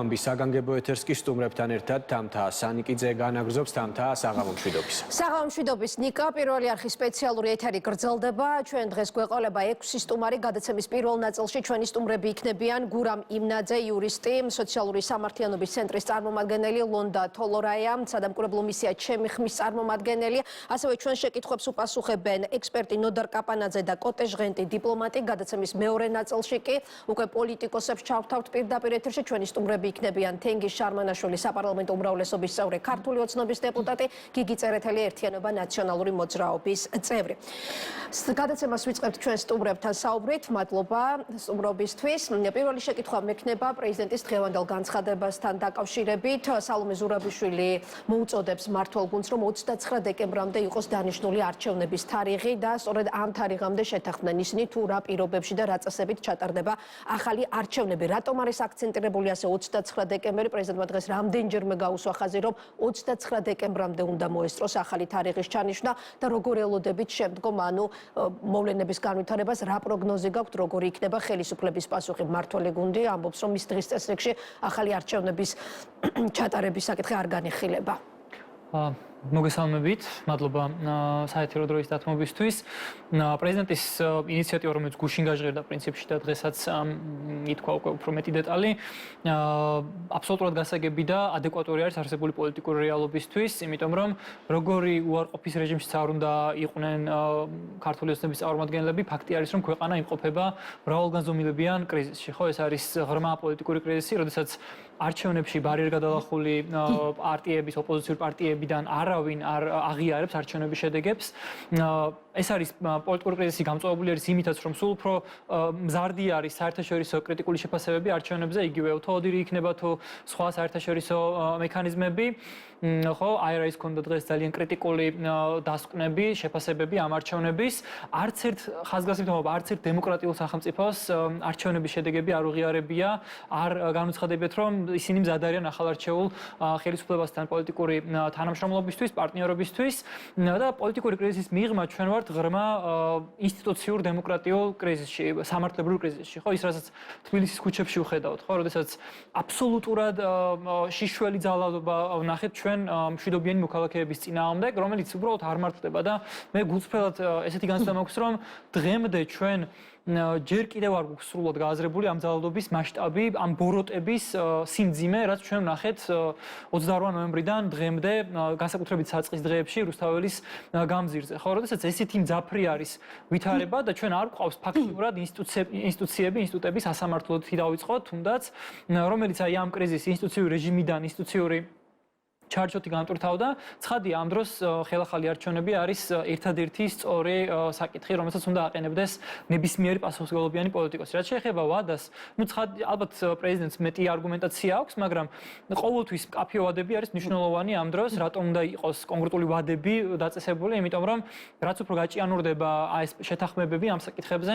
ამბის საგანგებო ეთერს კი სტუმრებთან ერთად თამთა სანიკიძე განაგრძობს თამთა საღამო მშვიდობის. საღამო მშვიდობის ნიკა, პირველი არხის სპეციალური ეთერი გრძელდება. ჩვენ დღეს გვეყოლება 6 სტუმარი. გადაცემის პირველ ნაწილში ჩვენი სტუმრები იქნებიან გურამ იმნაძე, იურისტი, სოციალური სამართლიანობის ცენტრის წარმომადგენელი ლონდა თოლორაია, სადამკვირვებლო მისია ჩემი ხმის წარმომადგენელი, ასევე ჩვენ შეკითხვებს უპასუხებენ ექსპერტი ნოდარ კაპანაძე და კოტე ჟღენტი, დიპლომატი. გადაცემის მეორე ნაწილში კი უკვე პოლიტიკოსებს ჩავთავთ პირდაპირ ეთერში. ჩვენი სტუმრები იქნებიან თენგიზ შარმანაშვილი, საპარლამენტო უმრავლესობის წევრი, ქართული ოცნობის დეპუტატი, გიგი წერეთელი, ერთიანობა ნაციონალური მოძრაობის წევრი. გადაცემას ვიწყებთ ჩვენ სტუმრებთან საუბრით. მადლობა სტუმრობისთვის. პირველი შეკითხვა მექნება პრეზიდენტის დღევანდელ განცხადებასთან დაკავშირებით. სალომე ზურაბიშვილი მოუწოდებს მმართველ გუნდს, რომ 29 დეკემბრამდე იყოს დანიშნული არჩევნების თარიღი და სწორედ ამ თარიღამდე შეთანხმდნენ ისინი თუ რა პირობებში და რა წესებით ჩატარდება ახალი არჩევნები. რატომ არის აქცენტირებული ასე 29 დეკემბერი? პრეზიდენტმა დღეს რამდენჯერმე გაუსვა ხაზი, რომ 29 დეკემბრამდე უნდა მოესწროს ახალი თარიღის ჩანიშვნა და როგორ ელოდებით შემდგომ, ანუ მოვლენების განვითარებას, რა პროგნოზი გაქვთ, როგორი იქნება ხელისუფლების პასუხი? მმართველი გუნდი ამბობს, რომ მის დღის წესრიგში ახალი არჩევნების ჩატარების საკითხი არ განიხილება. მოგესალმებით, მადლობა საეთერო დროის დათმობისთვის. პრეზიდენტის ინიციატივა, რომელიც გუშინ გაჟღერდა პრინციპში და დღესაც ითქვა უკვე უფრო მეტი დეტალი, აბსოლუტურად გასაგები და ადეკვატური არის არსებული პოლიტიკური რეალობისთვის, იმიტომ რომ როგორი უარყოფის რეჟიმშიც არ უნდა იყვნენ ქართული ოცნების წარმომადგენლები, ფაქტი არის, რომ ქვეყანა იმყოფება მრავალგანზომილებიან კრიზისში. ხო, ეს არის ღრმა პოლიტიკური კრიზისი, როდესაც არჩევნებში ბარიერგადალახული პარტიების, ოპოზიციური პარტიებიდან არავინ არ აღიარებს არჩევნების შედეგებს. ეს არის პოლიტიკური კრიზისი გამწვავებული არის იმითაც, რომ სულ უფრო მზარდი არის საერთაშორისო კრიტიკული შეფასებები არჩევნებზე, იგივე უთოოდირი იქნება თუ სხვა საერთაშორისო მექანიზმები. ხო, IRA-ს ქონდა დღეს ძალიან კრიტიკული დასკვნები, შეფასებები ამ არჩევნების. არც ერთ ხაზგასმითობა, არც ერთ დემოკრატიულ სახელმწიფოს არჩევნების შედეგები არ უღიარებია, არ განუცხადებიათ, რომ ისინი მზად არიან ახალარჩეულ ხელისუფლებასთან პოლიტიკური თანამშრომლობისთვის, პარტნიორობისთვის და პოლიტიკური კრიზისის მიღმა ჩვენ ვართ ღრმა ინსტიტუციურ დემოკრატიულ კრიზისში, სამართლებრივ კრიზისში. ხო, ის რასაც თბილისის ქუჩებში ვხედავთ, ხო, როდესაც აბსოლუტურად შიშველი ძალადობა ვნახეთ ჩვენ მშვიდობიანი მოქალაქეების წინააღმდეგ, რომელიც უბრალოდ არ მართლდება და მე გულწრფელად ესეთი განცდა მაქვს, რომ დღემდე ჩვენ ჯერ კიდევ არ გვაქვს სრულად გააზრებული ამ ძალადობის მასშტაბი, ამ ბოროტების სიმძიმე, რაც ჩვენ ვნახეთ 28 ნოემბრიდან დღემდე, განსაკუთრებით საწყის დღეებში რუსთაველის გამზირზე. ხო, როდესაც ესეთი მძაფრი არის ვითარება და ჩვენ არ გვყავს ფაქტიურად ინსტიტუტები, სასამართლოთი დავიწყოთ, თუნდაც, რომელიც აი ამ კრიზისის ინსტიტუციური რეჟიმიდან ინსტიტუციური ჩარჩოთი განტვირთავდა. ცხადია, ამ დროს ხელახალი არჩევნები არის ერთადერთი სწორი საკითხი, რომელსაც უნდა აყენებდეს ნებისმიერი პასუხისმგებლობიანი პოლიტიკოსი. რაც შეეხება ვადას, ну ცხადია, ალბათ პრეზიდენტს მეტი არგუმენტაცია აქვს, მაგრამ ყოველთვის მკაფიო ვადები არის მნიშვნელოვანი ამ დროს, რატომ უნდა იყოს კონკრეტული ვადები დაწესებული, იმიტომ რომ რაც უფრო გაჭიანურდება აი ეს შეთანხმებები ამ საკითხებზე,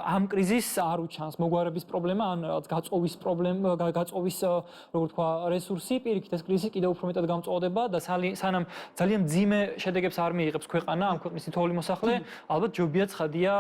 ამ კრიზისს არ უჩანს მოგვარების პრობლემა, ან რაღაც გაწოვის პრობლემა, გაწოვის, როგორ თქვა, რესურსი, პირიქით ეს კრიზისი კიდევ უფრო მეტად გამწვავდება და სანამ ძალიან მძიმე შედეგებს არ მიიღებს ქვეყანა, ამ ქვეყნის თითოეული მოსახლე, ალბათ ჯობია ცხადია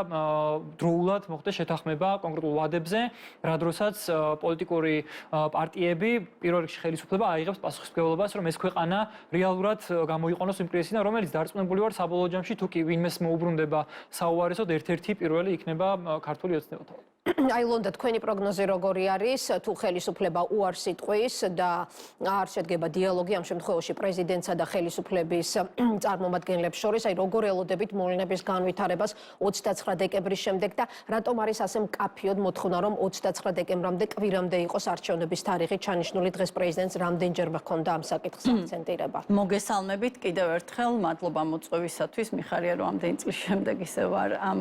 დროულად მოხდეს შეთანხმება კონკრეტულ ვადებზე, რა დროსაც პოლიტიკური პარტიები, პირველ რიგში ხელისუფლება აიღებს პასუხისმგებლობას, რომ ეს ქვეყანა რეალურად გამოიყენოს იმ კრიზისიდან, რომელიც დარწმუნებული ვარ საბოლოო ჯამში, თუ კი ვინმეს მოუბრუნდება საუარესოდ, ერთ-ერთი პირველი იქნება ქართული ოცნება. აი ლონდა, თქვენი პროგნოზი როგორი არის, თუ ხელისუფლება უარს იტყვის და არ შედგება დიალოგი ამ შემთხვევაში პრეზიდენტსა და ხელისუფლების წარმომადგენლებს შორის, აი როგორ ელოდებით მოვლენების განვითარებას 29 დეკემბრის შემდეგ და რატომ არის ასე მკაფიოდ მოთხოვნა, რომ 29 დეკემბრამდე კვირამდე იყოს არჩევნების თარიღი ჩანიშნული? დღეს პრეზიდენტს რამდენჯერმე ჰქონდა ამ საკითხს აქცენტირება. მოგესალმებით კიდევ ერთხელ, მადლობა მოწვევისათვის. მიხარია, რომ ამდენი წლის შემდეგ ისე ვარ ამ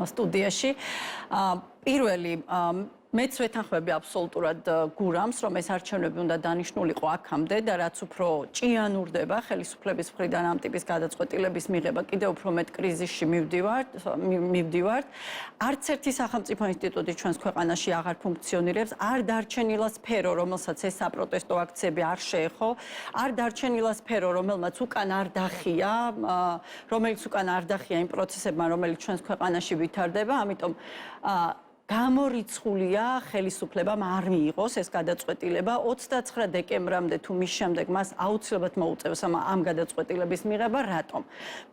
სტუდიაში. პირველი მეც ვეთანხმები აბსოლუტურად გურამს, რომ ეს არჩევნები უნდა დანიშნულიყო აქამდე და რაც უფრო ჭიანურდება ხელისუფლების მხრიდან ამ ტიპის გადაწყვეტილების მიღება, კიდევ უფრო მეტ კრიზისში მივდივართ. არც ერთი სახელმწიფო ინსტიტუტი ჩვენს ქვეყანაში აღარ ფუნქციონირებს, არ დარჩენილა სფერო, რომელსაც ეს საპროტესტო აქციები არ შეეხო, არ დარჩენილა სფერო, რომელმაც უკან არ დახია, რომელიც უკან არ დახია იმ პროცესებმა, რომელიც ჩვენს ქვეყანაში ვითარდება, ამიტომ გამორიცხულია ხელისუფლებამ არ მიიღოს ეს გადაწყვეტილება 29 დეკემბრამდე თუ მის შემდეგ მას აუცილებლად მოუწევს ამ გადაწყვეტილების მიღება. რატომ?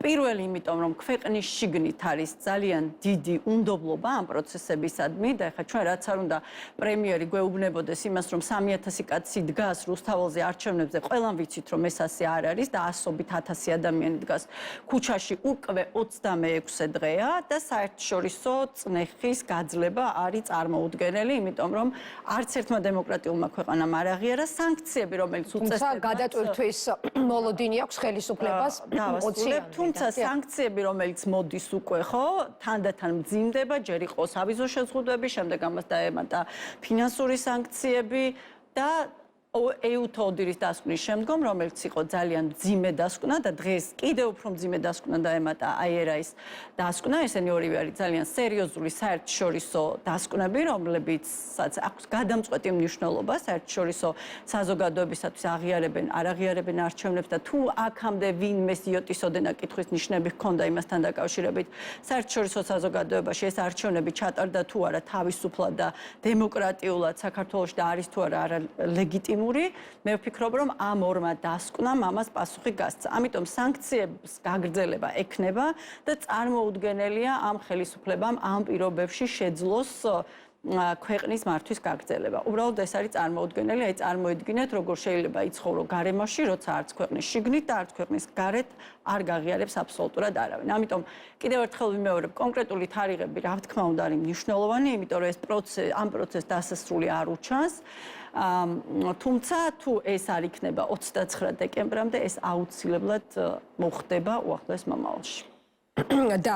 პირველი, იმიტომ რომ ქვეყნის შიგნით არის ძალიან დიდი უნდობლობა ამ პროცესებისადმი და ეხლა ჩვენ რაც არ უნდა პრემიერი გვეუბნებოდეს იმას, რომ 3000 კაცი დგას რუსთაველზე არჩევნებზე, ყველამ ვიცით რომ ეს ასე არ არის და ასობით 1000 ადამიანი დგას ქუჩაში უკვე 26 დღეა და საერთაშორისო წნეხის გაძლება არის წარმოუდგენელი, იმიტომ რომ არც ერთმა დემოკრატიულმა ქვეყანამ არ აღიარა სანქციები, რომელიც უწესდება. გადატვირთვის მოლოდინი აქვს ხელისუფლებას. თუმცა სანქციები, რომელიც მოდის უკვე, ხო, თანდათან მძიმდება, ჯერ იყო სავიზო შეზღუდვები, შემდეგ ამას დაემატა ფინანსური სანქციები და ეუთოდირის დასკვნის შემდგომ, რომელიც იყო ძალიან მძიმე დასკვნა და დღეს კიდევ უფრო მძიმე დასკვნა დაემატა აიერაის დასკვნა, ესენი ორივე არის ძალიან სერიოზული საერთაშორისო დასკვნები, რომლებიცაც აქვს გადამწყვეტი მნიშვნელობა საერთაშორისო საზოგადოებისათვის აღიარებენ, არ აღიარებენ არჩევნებს და თუ აქამდე ვინმეს იოტისოდენა კითხვის ნიშნები ჰქონდა იმასთან დაკავშირებით, საერთაშორისო საზოგადოებაში ეს არჩევნები ჩატარდა თუ არა თავისუფლად და დემოკრატიულად საქართველოში და არის თუ არა ლეგიტიმური. მე ვფიქრობ, რომ ამ ორმა დასკვნამ ამას პასუხი გასცა. ამიტომ სანქციების გაგრძელება ექნება და წარმოუდგენელია ამ ხელისუფლებამ ამ პირობებში შეძლოს ქვეყნის მართვის გაგრძელება. უბრალოდ ეს არის წარმოუდგენელი, აი წარმოიდგინეთ, როგორ შეიძლება იცხოვრო გარემოში, როცა არც ქვეყნის შიგნით და არც ქვეყნის გარეთ არ გაღიარებს აბსოლუტურად არავინ. ამიტომ კიდევ ერთხელ ვიმეორებ, კონკრეტული თარიღები, რა თქმა უნდა, არის მნიშვნელოვანი, იმიტომ რომ ეს ამ პროცესს დასასრული არ უჩანს. თუმცა თუ ეს არ იქნება 29 დეკემბრამდე, ეს აუცილებლად მოხდება უახლოეს მომავალში. და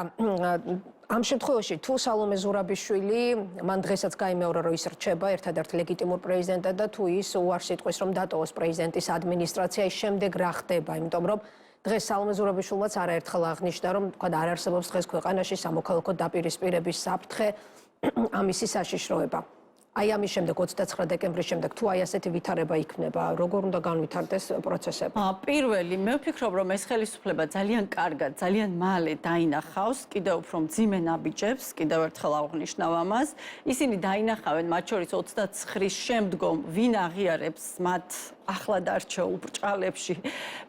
ამ შემთხვევაში თუ სალომე ზურაბიშვილი მან დღესაც გაიმეორა რომ ის რჩება ერთადერთ ლეგიტიმურ პრეზიდენტად და თუ ის უარს იტყვის რომ დატოვოს პრეზიდენტის ადმინისტრაცია, ის შემდეგ რა ხდება, იმიტომ რომ დღეს სალომე ზურაბიშვილმაც არაერთხელ აღნიშნა რომ თქვა არ არსებობს დღეს ქვეყანაში სამოქალაქო დაპირისპირების საფრთხე ამისი საშიშროება. აი ამის შემდეგ 29 დეკემბრის შემდეგ თუ აი ასეთი ვითარება იქნება, როგორ უნდა განვითარდეს პროცესები? პირველი, მე ვფიქრობ, რომ ეს ხელისუფლება ძალიან კარგად, ძალიან მალე დაინახავს კიდევ უფრო მძიმე ნაბიჯებს, კიდევ ერთხელ აღვნიშნავ ამას. ისინი დაინახავენ მათ შორის 29-ის შემდგომ, ვინ აღიარებს მათ ახლად არჩეულ ბრჭყალებში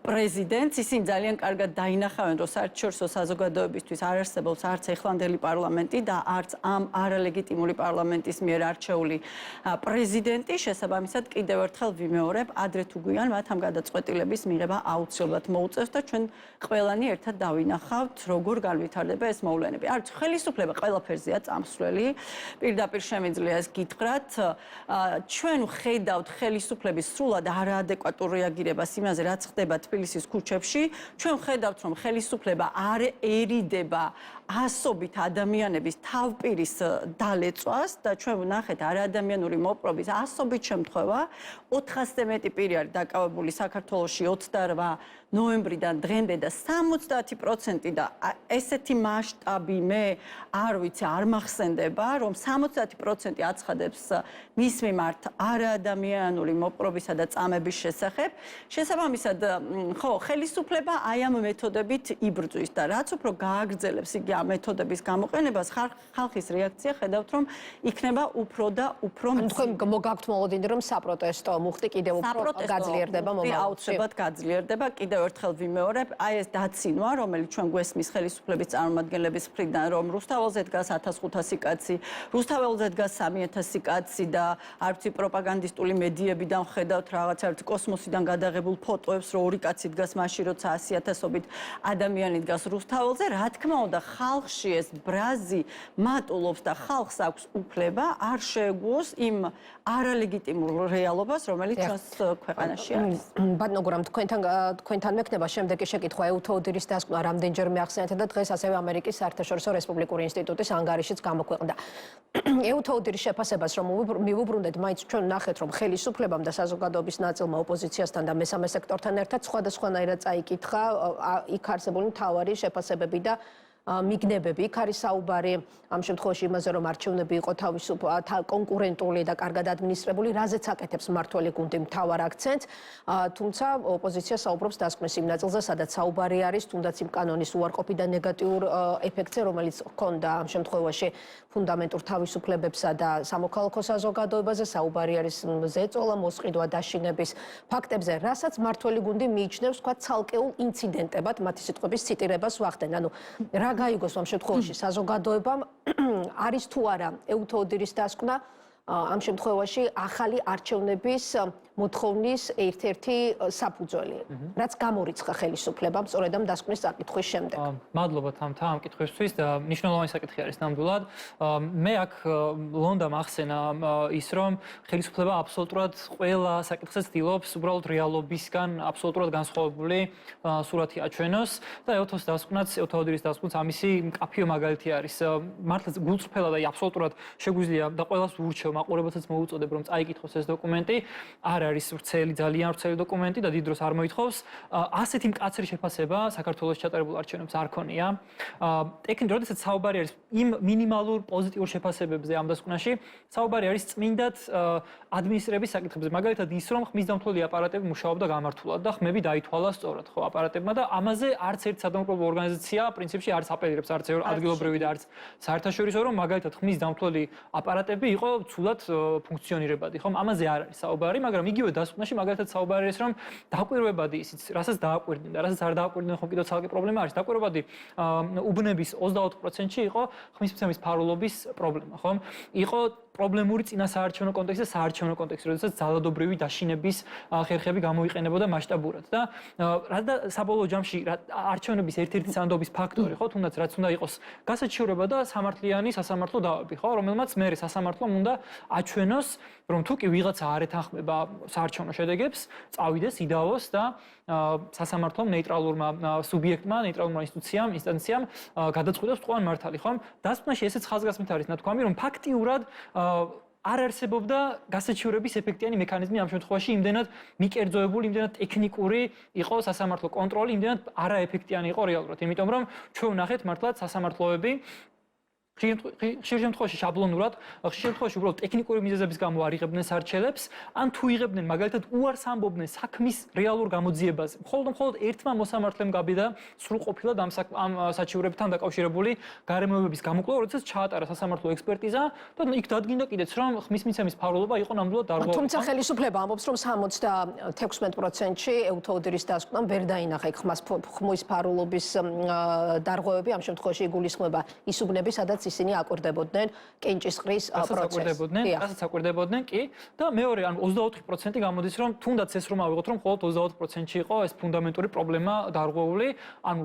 პრეზიდენტს, ისინი ძალიან კარგად დაინახავენ, რომ საერთაშორისო საზოგადოებისთვის არ არსებობს არც ეხლანდელი პარლამენტი და არც ამ არალეგიტიმური პარლამენტის მიერ არჩეული პრეზიდენტი, შესაბამისად კიდევ ერთხელ ვიმეორებ, ადრე თუ გვიან მათ ამ გადაწყვეტილების მიღება აუცილებლად მოუწევს და ჩვენ ყველანი ერთად დავინახავთ, როგორ განვითარდება ეს მოვლენები. არც ხელისუფლება ყველაფერზეა წამსვლელი, პირდაპირ შემიძლია ეს გითხრათ, ჩვენ ვხედავთ ხელისუფლების სრულად არაადეკვატურ რეაგირებას იმაზე, რაც ხდება თბილისის ქუჩებში, ჩვენ ვხედავთ, რომ ხელისუფლება არ ერიდება ასობით ადამიანების თავპირის დალეწვას და ჩვენ ვნახეთ არაადამიანური მოპყრობის ასობით შემთხვევა, 400-ზე მეტი პირი არის დაკავებული საქართველოში 28 ნოემბრიდან დღემდე და 70% და ესეთი მასშტაბი მე არ ვიცი, არ მახსენდება, რომ 70% აცხადებს მის მიმართ არაადამიანური მოპყრობისა და წამების შესახებ. შესაბამისად, ხო, ხელისუფლება აი ამ მეთოდებით იბრძვის და რაც უფრო გააგრძელებს იგი ამ მეთოდების გამოყენებას, ხალხის რეაქცია ხედავთ, რომ იქნება უფრო და უფრო მძიმე. თქვენ მოგაქვთ მოლოდინი, რომ საპროტესტო მუხტი კიდევ უფრო გაძლიერდება მომავალში. აუცილებლად გაძლიერდება. კიდევ ერთხელ ვიმეორებ, აი ეს დაცინვა, რომელიც ჩვენ გვესმის ხელისუფლების წარმომადგენლების მხრიდან, რომ რუსთაველზე დგას 1500 კაცი, რუსთაველზე დგას 3000 კაცი და არც პროპაგანდისტული მედიებიდან ხედავთ რაღაცა კოსმოსიდან გადაღებულ ფოტოებს, რომ ორი კაცი დგას მაშინ, როცა 100,000-ობით ადამიანი დგას რუსთაველზე. რა თქმა უნდა, ხალხში ეს ბრაზი მატულობს და ხალხს აქვს უფლება არ შეეგუოს იმ არალეგიტიმურ რეალობას, რომელიც ჩვენს ქვეყანაში არის. ბატონო გურამ, თქვენთან მექნება შემდეგი შეკითხვა ეუთოდირის დასკვნა რამდენჯერმე ახსენეთ და დღეს ასევე ამერიკის საერთაშორისო რესპუბლიკური ინსტიტუტის ანგარიშიც გამოქვეყნდა. ეუთოდირის შეფასებას რომ მივუბრუნდეთ, მაინც ჩვენ ნახეთ, რომ ხელისუფლებამ და საზოგადოების ნაწილმა ოპოზიციასთან და მესამე სექტორთან ერთად სხვადასხვანაირად წაიკითხა იქ არსებული მთავარი შეფასებები და მიგნებები. იქ არის საუბარი ამ შემთხვევაში იმაზე, რომ არჩევნები იყო კონკურენტული და კარგად ადმინისტრირებული, რაზეც აკეთებს მმართველი გუნდი მთავარ აქცენტს. თუმცა ოპოზიცია საუბრობს დასკვნის იმ ნაწილზე, სადაც საუბარი არის თუნდაც იმ კანონის უარყოფი და ნეგატიურ ეფექტზე, რომელიც ჰქონდა ამ შემთხვევაში ფუნდამენტურ თავისუფლებებსა და სამოქალაქო საზოგადოებაზე, საუბარი არის ზეწოლა, მოსყიდვა, დაშინების ფაქტებზე, რასაც მმართველი გუნდი მიიჩნევს, თქვა, ცალკეულ ინციდენტებად, მათი სიტყვების ციტირებას ვახდენ. ანუ რა გაიგოს ამ შემთხვევაში საზოგადოებამ, არის თუ არა ეუთოოდირის დასკვნა ამ შემთხვევაში ახალი არჩევნების მოთხოვნის ერთ-ერთი საფუძველი, რაც გამორიცხა ხელისუფლებამ სწორედ ამ დასკვნის წაკითხვის შემდეგ. მადლობა თამთა ამ კითხვისთვის და მნიშვნელოვანი საკითხი არის ნამდვილად. მე აქ ლონდა მახსენა ის, რომ ხელისუფლება აბსოლუტურად ყველა საკითხს ცდილობს უბრალოდ რეალობისგან აბსოლუტურად განსხვავებული სურათი აჩვენოს და ეუთოს დასკვნაც, ეუთოოდირის დასკვნაც ამისი მკაფიო მაგალითი არის. მართლაც გულწრფელად და აბსოლუტურად შეგვიძლია და ყველას ვურჩევ მაყურებელსაც მოუწოდებ, რომ წაიკითხოს ეს დოკუმენტი. არის ვრცელი, ძალიან ვრცელი დოკუმენტი და დიდ დროს არ მოითხოვს. ასეთი მკაცრი შეფასება საქართველოს ჩატარებულ არჩევნებს არ ქონია. ეკენ როდესაც საუბარი არის იმ მინიმალურ პოზიტიურ შეფასებებზე ამ დასკვნაში, საუბარი არის წმინდად ადმინისტრების საკითხებზე. მაგალითად ის, რომ ხმისდამთვლელი აპარატები მუშაობდა გამართულად და ხმები დაითვალა სწორად, ხო, აპარატებმა და ამაზე არც ერთ სადამკვირვებლო ორგანიზაცია პრინციპში არც აპელირებს, არც ადგილობრივი და არც საერთაშორისო, რომ მაგალითად ხმისდამთვლელი აპარატები იყო ცუდად ფუნქციონირებადი, ხო? ამაზე არ არის საუბარი, მაგრამ იგივე დასკვნაში მაგალითად საუბარი არის, რომ დაკვირვებადი ისიც, რასაც დააკვირდნენ და რასაც არ დააკვირდნენ, ხო, კიდევ ცალკე პრობლემა არის. დაკვირვებადი უბნების 24%-ში იყო ხმისმცემის ფარულობის პრობლემა, ხო? იყო პრობლემური წინასაარჩევნო კონტექსტი და საარჩევნო კონტექსტი, როდესაც ძალადობრივი დაშინების ხერხები გამოიყენებოდა მასშტაბურად და საბოლოო ჯამში არჩევნების ერთ-ერთი სანდობის ფაქტორი, ხო, თუნდაც რაც უნდა იყოს გასაჩივრება და სამართლიანი სასამართლო დავები, ხო, რომელმაც მერე სასამართლომ უნდა აჩვენოს, რომ თუ კი ვიღაცა არ ეთანხმება საარჩევნო შედეგებს, წავიდეს, იდაოს და სასამართლომ ნეიტრალურმა სუბიექტმა, ნეიტრალურმა ინსტანციამ გადაწყვიტოს თქვენ მართალი, ხო? დასკვნაში ესეც ხაზგასმით არის ნათქვამი, რომ ფაქტიურად არ არსებობდა გასაჩივრების ეფექტიანი მექანიზმი ამ შემთხვევაში, იმდენად მიკერძოებული, იმდენად ტექნიკური იყო სასამართლო კონტროლი, იმდენად არაეფექტიანი იყო რეალურად. იმიტომ რომ ჩვენ ვნახეთ მართლაც სასამართლოები ხშირ შემთხვევაში შაბლონურად, ხშირ შემთხვევაში უბრალოდ ტექნიკური მიზეზების გამო არ იღებდნენ სარჩელებს, ან თუ იღებდნენ, მაგალითად უარს ამბობდნენ საქმის რეალურ გამოძიებაზე. მხოლოდ ერთმა მოსამართლემ გაბედა სრულყოფილად ამ საჩივრებთან დაკავშირებული გარემოებების გამოკვლევა, როდესაც ჩაატარა სასამართლო ექსპერტიზა და იქ დადგინდა კიდეც, რომ ხმისმიცემის ფარულობა იყო ნამდვილად დარღვევა. თუმცა ხელისუფლება ამბობს, რომ 76%-ში ეუთოოდირის დასკვნამ ვერ დაინახა ხმის ფარულობის დარღვევები, ამ შემთხვევაში იგულისხმება ის უბნები, სადაც ისინი აკვირდებოდნენ კენჭისყრის პროცესს. რასაც აკვირდებოდნენ, კი. და მეორე, ანუ 24% გამოდის, რომ თუნდაც ეს რომ ავიღოთ, რომ მხოლოდ 24%-ში იყო ეს ფუნდამენტური პრობლემა დარღვეული, ანუ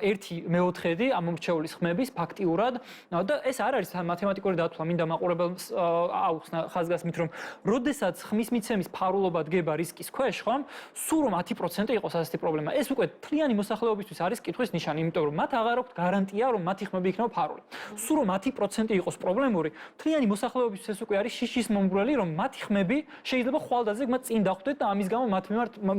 1/4 ამომრჩეულის ხმების ფაქტიურად და ეს არ არის მათემატიკური დათვლა, მინდა მაყურებელს აუხსნა ხაზგასმით, რომ როდესაც ხმის მიცემის ფარულობა დგება რისკის ქვეშ, ხომ, სულ რომ 10% იყოს ასეთი პრობლემა. ეს უკვე თლიანი მოსახლეობისთვის არის კითხვის ნიშანი, იმიტომ რომ მათ აღარ აქვთ გარანტია, რომ მათი ხმები იქნება ფარული. სულ რომ 10% იყოს პრობლემური, თლიანი მოსახლეობისთვის ეს უკვე არის შიშის მომგვრელი, რომ მათი ხმები შეიძლება ხვალდაზე მათ წინ დახვდეთ და ამის გამო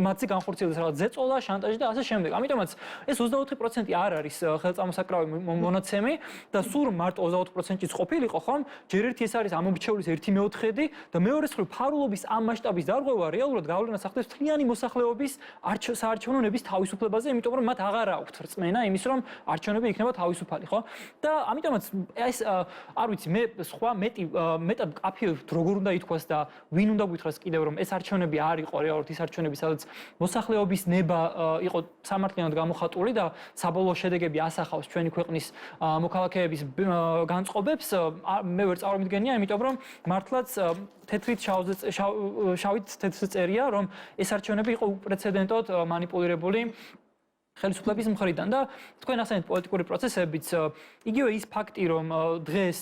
მათზე განხორციელდეს რაღაც ზეწოლა, შანტაჟი და ასე შემდეგ. ამიტომაც ეს 24% არ არის ხელწამოსაკრავი მონაცემი და სულ რომ მარტო 24%-იც ყოფილიყო, ხომ? ჯერ ერთი ეს არის ამომრჩეულის 1/4 და მეორე მხრივ ფარულობის ამ მასშტაბის დარღვევა რეალურად გავლენას ახდენს თლიანი მოსახლეობის საარჩევნო ნების თავისუფლებაზე, იმიტომ რომ მათ აღარ აქვთ რწმენა იმის, რომ არჩევნები იქნება თავისუფალი, ხო? და ამიტომაც ეს არ ვიცი, მე სხვა მეტად კაფეო როგორ უნდა ითქვას და ვინ უნდა გითხრას კიდევ რომ ეს არჩევნები არ იყო რეალურად ის არჩევნები, სადაც მოსახლეობის ნება იყო სამართლიანად გამოხატული და საბოლოო შედეგები ასახავს ჩვენი ქვეყნის მოქალაქეების განწყობებს, მე ვერ წარმოვიდგენია, იმიტომ რომ მართლაც თეთრით შავით თეთრზე წერია, რომ ეს არჩევნები იყო უპრეცედენტოდ მანიპულირებული ხელისუფლების მხრიდან და თქვენ ასეთ პოლიტიკური პროცესებიც იგივე ის ფაქტი რომ დღეს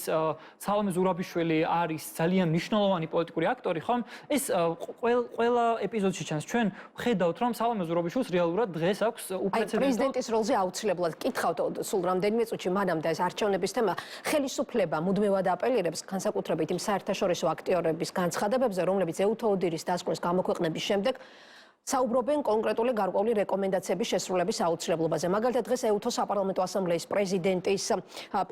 სალომე ზურაბიშვილი არის ძალიან მნიშვნელოვანი პოლიტიკური აქტორი, ხომ? ეს ყველა ეპიზოდში ჩანს. ჩვენ ვხედავთ რომ სალომე ზურაბიშვილს რეალურად დღეს აქვს უპრეცედენტო პრეზიდენტის როლზე აუცილებლად კითხავთ სულ რამდენიმე წუთში მანამდე ეს არჩევნების თემა ხელისუფლება მუდმივად აპელირებს განსაკუთრებით იმ საერთაშორისო აქტიორების განცხადებებზე, რომლებიც ეუთოოდირის დასკვნის გამოქვეყნების შემდეგ საუბრობენ კონკრეტული გარკვეული რეკომენდაციების შესრულების აუცილებლობაზე. მაგალითად, დღეს EUTO საპარლამენტო ასამბლეის პრეზიდენტის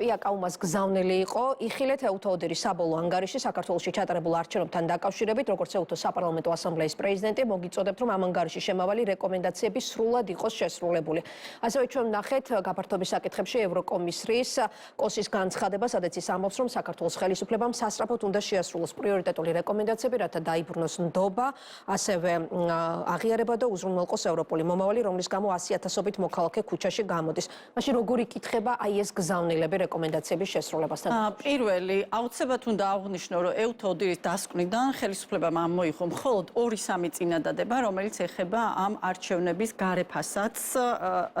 პია კაუმას გზავნილი იყო იხილეთ EUTO ოდირის საბოლოო ანგარიში საქართველოში ჩატარებულ არჩევნებთან დაკავშირებით, როგორც EUTO საპარლამენტო ასამბლეის პრეზიდენტი მოგიწოდებთ, რომ ამ ანგარიშში შემავალი რეკომენდაციები სრულად იყოს შესრულებული. ასევე ჩვენ ვნახეთ გაფართოების საკითხებში ევროკომისრის კოსის განცხადება, სადაც ის ამბობს, რომ საქართველოს ხელისუფლებამ სასწრაფოდ უნდა შეასრულოს პრიორიტეტული რეკომენდაციები, რათა დაიბრუნოს ნდობა, ასევე აღიარება და უზრუნველყოს ევროპული მომავალი, რომლის გამო 100,000-ობით მოქალაქე ქუჩაში გამოდის. მაშინ როგორ იკითხება აი ეს გზავნილები რეკომენდაციების შესრულებასთან? პირველი, აუცილებლად უნდა აღვნიშნო, რომ EUTO ოდირის დასკვნიდან ხელისუფლებამ ამოიღო მხოლოდ 2-3 წინადადება, რომელიც ეხება ამ არჩევნების გარეფასაც,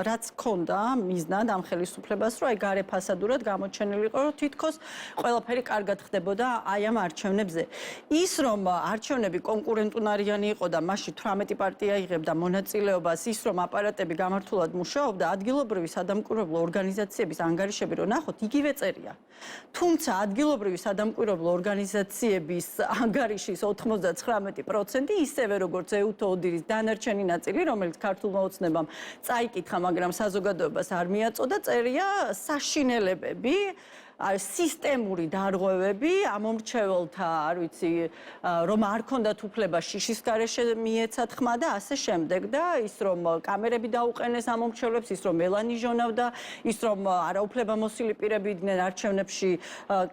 რაც ქონდა მიზნად ამ ხელისუფლებას, რომ აი გარეფასადურად გამოჩენილიყო, რომ თითქოს ყველაფერი კარგად ხდებოდა აი ამ არჩევნებზე. ის რომ არჩევნები კონკურენტუნარიანი იყო და მასში 18 პარტია იღებდა მონაწილეობას, ის რომ აპარატები გამართულად მუშაობდა, ადგილობრივი სადამკვირვებლო ორგანიზაციების ანგარიშები რო ნახოთ, იგივე წერია. თუმცა ადგილობრივი სადამკვირვებლო ორგანიზაციების ანგარიშის 99% ისევე როგორც EUTO ოდირის დანარჩენი ნაწილი, რომელიც ქართულმა ოცნებამ წაიკითხა, მაგრამ საზოგადოებას არ მიაწოდა, წერია საშინელებები, სისტემური დარღვევები ამომრჩეველთა, არ ვიცი, რომ არ ქონდათ უფლება შიშის გარეშე მიეცათ ხმა და ასე შემდეგ და ის რომ კამერები დაუყენეს ამომრჩევლებს, ის რომ მელანიჟონავდა, ის რომ არაუფლებამოსილი პირები იდნენ არჩევნებში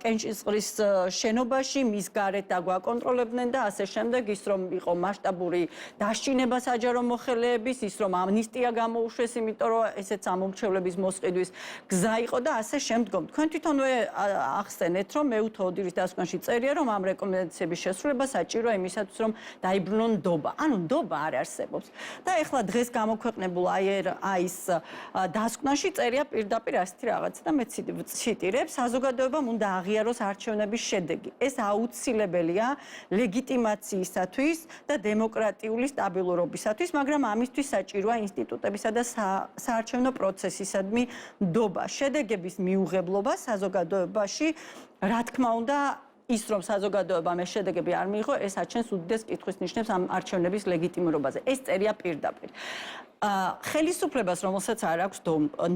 კენჭისყრის შენობაში, მის გარეთ დაგვაკონტროლებდნენ და ასე შემდეგ, ის რომ იყო მასშტაბური დაშინება საჯარო მოხელეების, ის რომ ამნისტია გამოუშვეს, იმიტომ რომ ესეც ამომრჩევლების მოსყიდვის გზა იყო და ასე შემდგომ. თქვენ თვითონვე ახსენეთ, რომ EUTO ოდირის დასკვნაში წერია, რომ ამ რეკომენდაციების შესრულება საჭიროა იმისათვის, რომ დაიბრუნონ ნდობა. ანუ ნდობა არ არსებობს. და ეხლა დღეს გამოქვეყნებულ ის დასკვნაში წერია პირდაპირ ასეთი რაღაცა და მე ციტირებ, საზოგადოებამ უნდა აღიაროს არჩევნების შედეგი. ეს აუცილებელია ლეგიტიმაციისათვის და დემოკრატიული სტაბილურობისათვის, მაგრამ ამისთვის საჭიროა ინსტიტუტებისა და საარჩევნო პროცესისადმი ნდობა. შედეგების მიუღებლობა საზოგადოებაში, რა თქმა უნდა, ის რომ საზოგადოებამ ეს შედეგები არ მიიღო, ეს აჩენს უდიდეს კითხვის ნიშნებს ამ არჩევნების ლეგიტიმურობაზე. ეს წერია პირდაპირ. ხელისუფლებას, რომელსაც არ აქვს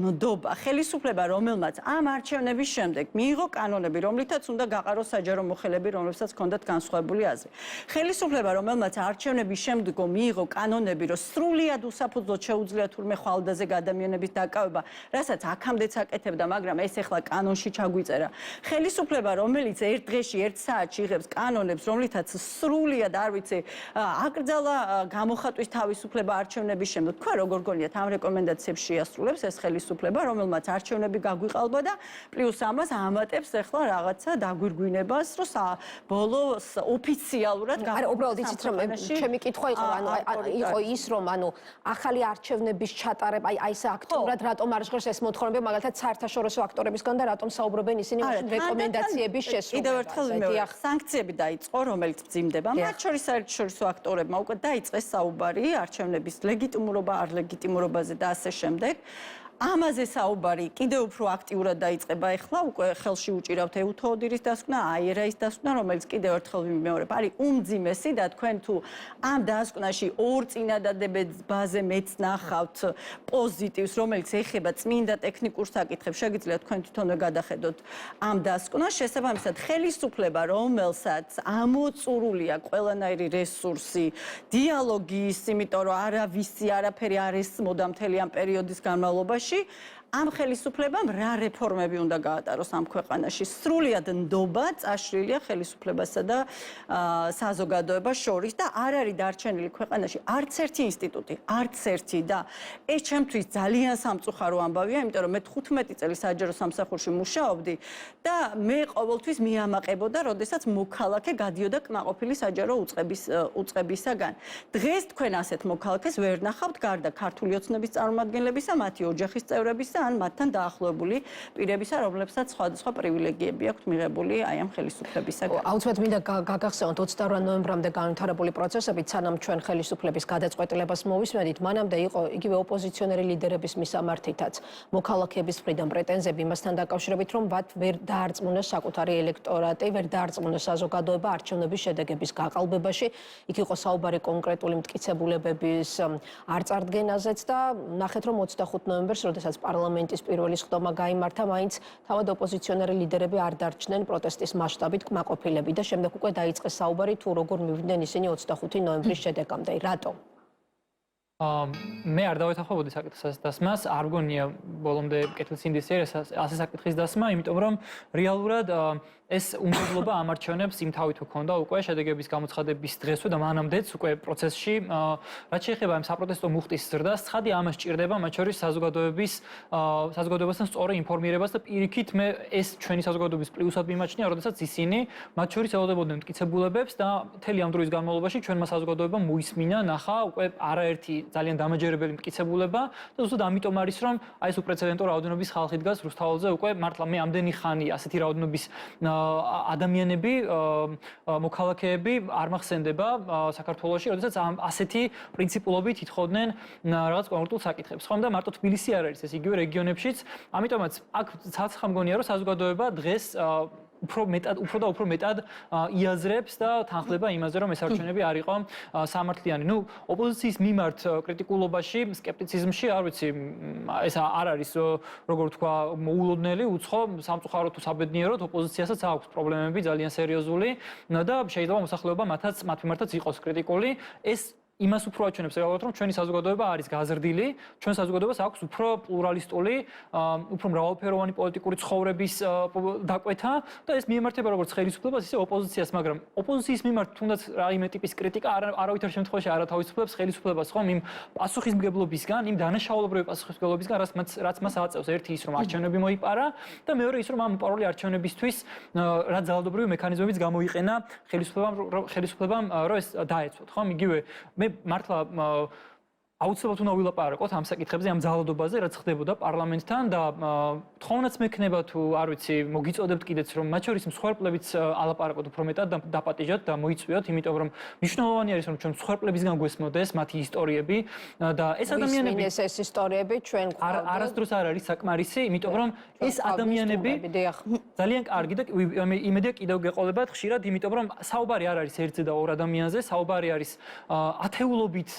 ნდობა, ხელისუფლება, რომელმაც ამ არჩევნების შემდეგ მიიღო კანონები, რომლითაც უნდა გაყაროს საჯარო მოხელეები, რომლებსაც ჰქონდათ განსხვავებული აზრი. ხელისუფლება, რომელმაც არჩევნების შემდგომ მიიღო კანონები, რომ სრულიად უსაფუძვლოდ შეუძლია თურმე ხვალდაზე ადამიანების დაკავება, რასაც აქამდეც აკეთებდა, მაგრამ ეს ეხლა კანონში ჩაგვიწერა. ხელისუფლება, რომელიც ერთ დღეში, ერთ საათში იღებს კანონებს, რომლითაც სრულიად, არ ვიცი, აკრძალა გამოხატვის თავისუფლება არჩევნების შემდგომ. როგორ გონიათ ამ რეკომენდაციებს შეასრულებს ეს ხელისუფლება, რომელმაც არჩევნები გაგვიყალბა და პლუს ამას ამატებს ახლა რაღაცა დაგვირგვინებას, რომ ბოლოს ოფიციალურად არა, უბრალოდ იცით რომ ჩემი კითხვა იყო, იყო ის რომ ახალი არჩევნების ჩატარება, აი ეს აქტიურად რატომ არ ჟღერს ეს მოთხოვნები, მაგალითად საერთაშორისო აქტორებისგან და რატომ საუბრობენ ისინი რეკომენდაციების შესრულებაზე. კიდევ ერთხელ ვიმეორებ, სანქციები დაიწყო, რომელიც მძიმდება. მათ შორის საერთაშორისო აქტორებმა უკვე დაიწყეს საუბარი არჩევნების ლეგიტიმურობა ლეგიტიმურობაზე და ასე შემდეგ. ამაზე საუბარი კიდევ უფრო აქტიურად დაიწყება ახლა, უკვე ხელში უჭირავთ EUTO ოდირის დასკვნა, AERA-ის დასკვნა, რომელიც კიდევ ერთხელ ვიმეორებ, არის უმძიმესი და თქვენ თუ ამ დასკვნაში ორ წინადადებაზე მეც ნახავთ პოზიტივს, რომელიც ეხება წმინდა ტექნიკურ საკითხებს, შეგიძლიათ თქვენ თვითონვე გადახედოთ ამ დასკვნას, შესაბამისად ხელისუფლება, რომელსაც ამოწურულია ყველანაირი რესურსი, დიალოგი ის, იმიტომ რომ არავისი არაფერი არ ესმოდა მთელი ამ პერიოდის განმავლობაში, ამ ხელისუფლებამ რა რეფორმები უნდა გაატაროს ამ ქვეყანაში. სრულიად ნდობა წაშლილია ხელისუფლებასა და საზოგადოებას შორის და არ არის დარჩენილი ქვეყანაში არც ერთი ინსტიტუტი, არც ერთი და ეს ჩემთვის ძალიან სამწუხარო ამბავია, იმიტომ რომ მე 15 წელი საჯარო სამსახურში მუშაობდი და მე ყოველთვის მიამაყებოდა, როდესაც მოქალაქე გადიოდა კმაყოფილი საჯარო უწყებისაგან. დღეს თქვენ ასეთ მოქალაქეს ვერ ნახავთ გარდა ქართული ოცნების წარმომადგენლებისა, მათი ოჯახის წევრებისა ხელისუფლებისა ან მათთან დაახლოებული პირებისა, რომლებსაც სხვადასხვა პრივილეგიები აქვთ მიღებული აი ამ ხელისუფლებისაგან. აუცილებლად მინდა გაგახსენოთ 28 ნოემბრამდე განვითარებული პროცესები, სანამ ჩვენ ხელისუფლების გადაწყვეტილებას მოვისმენთ, მანამდე იყო იგივე ოპოზიციონერი ლიდერების მისამართითაც მოქალაქეების მხრიდან პრეტენზიები იმასთან დაკავშირებით, რომ მათ ვერ დაარწმუნეს საკუთარი ელექტორატი, ვერ დაარწმუნეს საზოგადოება არჩევნების შედეგების გაყალბებაში. იქ იყო საუბარი კონკრეტული მტკიცებულებების არ წარდგენაზეც და ნახეთ, რომ 25 ნოემბერს, როდესაც პარლამენტის პირველი სხდომა გაიმართა, მაინც თავად ოპოზიციონერი ლიდერები არ დარჩნენ პროტესტის მასშტაბით კმაყოფილები და შემდეგ უკვე დაიწყეს საუბარი თუ როგორ მივიდნენ ისინი 25 ნოემბრის შედეგამდე. რატომ? მე არ დავეთანხმებოდი საკითხის დასმას, არ მგონია ბოლომდე კეთილ სინდისიერეს ასე საკითხის დასმა, იმიტომ რომ რეალურად ეს უმოვლობა ამ არჩევნებს იმ თავით ჰქონდა უკვე შედეგების გამოცხადების დღესვე და მანამდეც უკვე პროცესში, რაც შეეხება ამ საპროტესტო მუხტის ზრდას, ცხადი ამას ჭირდება, მათ შორის საზოგადოებასთან სწორი ინფორმირებას და პირიქით მე ეს ჩვენი საზოგადოების პლუსად მიმაჩნია, როდესაც ისინი მათ შორის ელოდებოდნენ მტკიცებულებებს და მთელი ამ დროის განმავლობაში ჩვენმა საზოგადოებამ მოისმინა, ნახა უკვე არაერთი ძალიან დამაჯერებელი მტკიცებულება და ზუსტად ამიტომ არის რომ აი ეს უპრეცედენტო რაოდენობის ხალხი დგას რუსთაველზე უკვე მართლა მე ამდენი ხანი ასეთი რაოდენობის ადამიანები მოქალაქეები არ მახსენდება საქართველოში, როდესაც ასეთი პრინციპულობით ითხოვდნენ რაღაც კონკრეტულ საკითხებს. ხომ და მარტო თბილისი არ არის ეს იგივე რეგიონებშიც, ამიტომაც აქ ცალცხა მგონია რომ საზოგადოება დღეს უფრო მეტად იაზრებს და თანხლება იმაზე, რომ ეს არჩევნები არ იყო სამართლიანი. ნუ ოპოზიციის მიმართ კრიტიკულობაში, სკეპტიციზმში, არ ვიცი, ეს არ არის როგორ თქვა, მოულოდნელი, უცხო, სამწუხაროდ თუ საბედნიეროდ ოპოზიციასაც აქვს პრობლემები ძალიან სერიოზული და შეიძლება მოსახლეობა მათ მიმართაც იყოს კრიტიკული. ეს იმას უფრო აჩვენებს რეალურად, რომ ჩვენი საზოგადოება არის გაზრდილი, ჩვენ საზოგადოებას აქვს უფრო პლურალისტული, უფრო მრავალფეროვანი პოლიტიკური ცხოვრების დაკვეთა და ეს მიემართება როგორც ხელისუფლებას, ისე ოპოზიციას, მაგრამ ოპოზიციის მიმართ თუნდაც რაიმე ტიპის კრიტიკა არავითარ შემთხვევაში არ ათავისუფლებს ხელისუფლებას, ხომ იმ პასუხისმგებლობისგან, იმ დანაშაულებრივი პასუხისმგებლობისგან, რაც მას აწევს. ერთი ის, რომ არჩევნები მოიპარა და მეორე ის, რომ ამ უპაროლი არჩევნებისთვის რა ძალადობრივი მექანიზმებიც გამოიყენა ხელისუფლებამ, რომ ეს დაეცვათ, ხომ? იგივე მე მართლა აუცილებლად უნდა ვილაპარაკოთ ამ საკითხებზე, ამ ძალადობაზე, რაც ხდებოდა პარლამენტთან და თხოვნაც მექნება თუ არ ვიცი, მოგიწოდებთ კიდეც რომ მათ შორის მსხვერპლებიც ალაპარაკოთ უფრო მეტად და დაპატიჟოთ და მოიწვიოთ, იმიტომ რომ მნიშვნელოვანი არის რომ ჩვენ მსხვერპლებისგან გვესმოდეს მათი ისტორიები და ეს ადამიანები ეს ისტორიები ჩვენ არასდროს არ არის საკმარისი, იმიტომ რომ ეს ადამიანები ძალიან კარგი და იმედია კიდევ გეყოლებათ ხშირად, იმიტომ რომ საუბარი არ არის ერთზე და ორ ადამიანზე, საუბარი არის ათეულობით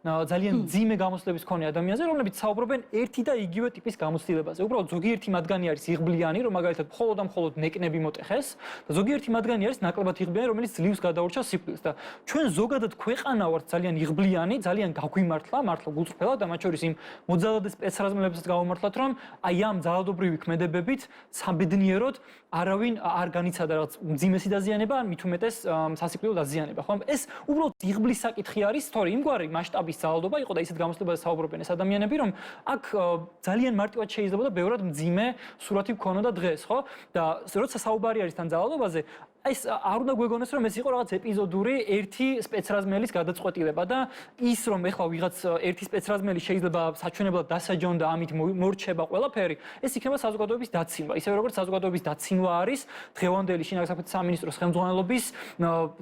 ძალიან ძიმე გამოცდილების მქონე ადამიანზე, რომლებიც საუბრობენ ერთი და იგივე ტიპის გამოცდილებაზე. უბრალოდ ზოგიერთი მათგანი არის იღბლიანი, რომ მაგალითად მხოლოდ და მხოლოდ ნეკნები მოტეხეს და ზოგიერთი მათგანი არის ნაკლებად იღბლიანი, რომელიც ძლივს გადაურჩა სიკვდილს და ჩვენ ზოგადად ქვეყანა ვართ ძალიან იღბლიანი, ძალიან გაგვიმართლა, მართლა გულწრფელად და მათ შორის იმ მოძალადე სპეცრაზმელებსაც გავუმართლათ, რომ აი ამ ძალადობრივი ქმედებებით საბედნიეროდ არავინ არ განიცადა რაღაც მძიმესი დაზიანება, ან მით უმეტეს სასიკვდილო დაზიანება, ხო? ეს უბრალოდ იღბლის საკითხი არის, თორე იმგვარი მასშტაბის ძალადობა იყო და ისეთ გამოცდილებაზე საუბრობენ ეს ადამიანები, რომ აქ ძალიან მარტივად შეიძლება და ბევრად მძიმე სურათი გქონოდა დღეს, ხო? და როცა საუბარი არის თან ძალადობაზე, ეს არ უნდა გვეგონოს რომ ეს იყო რაღაც ეპიზოდური ერთი სპეცრაზმელის გადაწყვეტილება და ის რომ ეხლა ვიღაც ერთი სპეცრაზმელი შეიძლება საჩვენებლად დასაჯონ და ამით მორჩება ყველაფერი, ეს იქნება საზოგადოების დაცინვა. ისევე როგორც საზოგადოების დაცინვა არის დღევანდელი შინაგან საქმეთა სამინისტროს ხელმძღვანელობის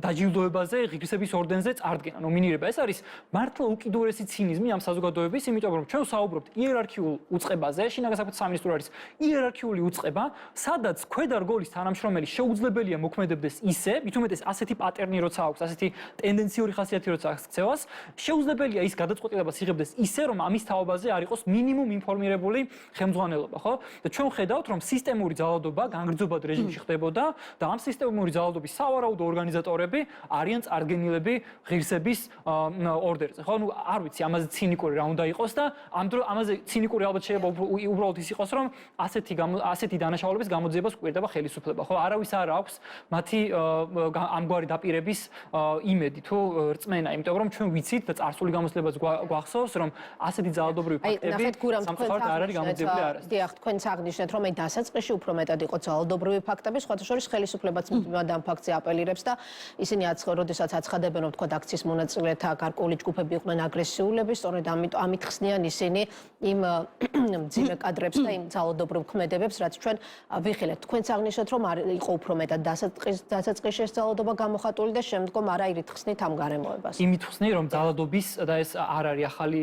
დაჯილდოებაზე, ღირსების ორდენზე წარდგენა, ნომინირება. ეს არის მართლა უკიდურესი ცინიზმი ამ საზოგადოების, იმიტომ რომ ჩვენ საუბრობთ იერარქიულ უწყებაზე, შინაგან საქმეთა სამინისტრო არის იერარქიული უწყება, სადაც ქვედა რგოლის თანამშრომელი შეუძლებელია მოქმედებდეს ისე, მით უმეტეს ასეთი პატერნი როცა აქვს, ასეთი ტენდენციური ხასიათი როცა აქვს ქცევას, შეუძლებელია ის გადაწყვეტილებას იღებდეს ისე, რომ ამის თაობაზე არ იყოს მინიმუმ ინფორმირებული ხელმძღვანელობა, ხო? და ჩვენ ხედავთ, რომ სისტემური ძალადობა განგრძობად რეჟიმში ხდებოდა და ამ სისტემური ძალადობის სავარაუდო ორგანიზატორები არიან წარგენილები ღირსების ორდერზე, ხო? ნუ არ ვიცი, ამაზე ცინიკური რა უნდა იყოს და ამაზე ცინიკური ალბათ შეიძლება უბრალოდ ის იყოს, რომ ასეთი დანაშაულების გამოძიებას გვერდება ხელისუფლება, ხო? არავის არ აქვს მათი ამგვარი დაპირების იმედი თუ რწმენა, იმიტომ რომ ჩვენ ვიცით და წარსული გამოცდილებაც გვახსოვს, რომ ასეთი ძალადობრივი ფაქტები სამწუხაროდ არ არის გამოძიებული არასდროს. დიახ, თქვენც აღნიშნეთ, რომ დასაწყისში უფრო მეტად იყო ძალადობრივი ფაქტები, სხვათა შორის ხელისუფლებაც ამ ფაქტზე აპელირებს და ისინი როდესაც აცხადებენ, რომ თქვა აქციის მონაწილეთა გარკვეული ჯგუფები იყვნენ აგრესიულები, სწორედ ამით ხსნიან ისინი იმ მძიმე კადრებს და იმ ძალადობრივ ქმედებებს, რაც ჩვენ ვიხილეთ. თქვენც აღნიშნეთ, რომ იყო უფრო მეტად დასაწყისში ეს ძალადობა გამოხატული და შემდგომ არაირით ხსნით ამ გარემოებას. იმით ხსნი, რომ ძალადობის და ეს არ არის ახალი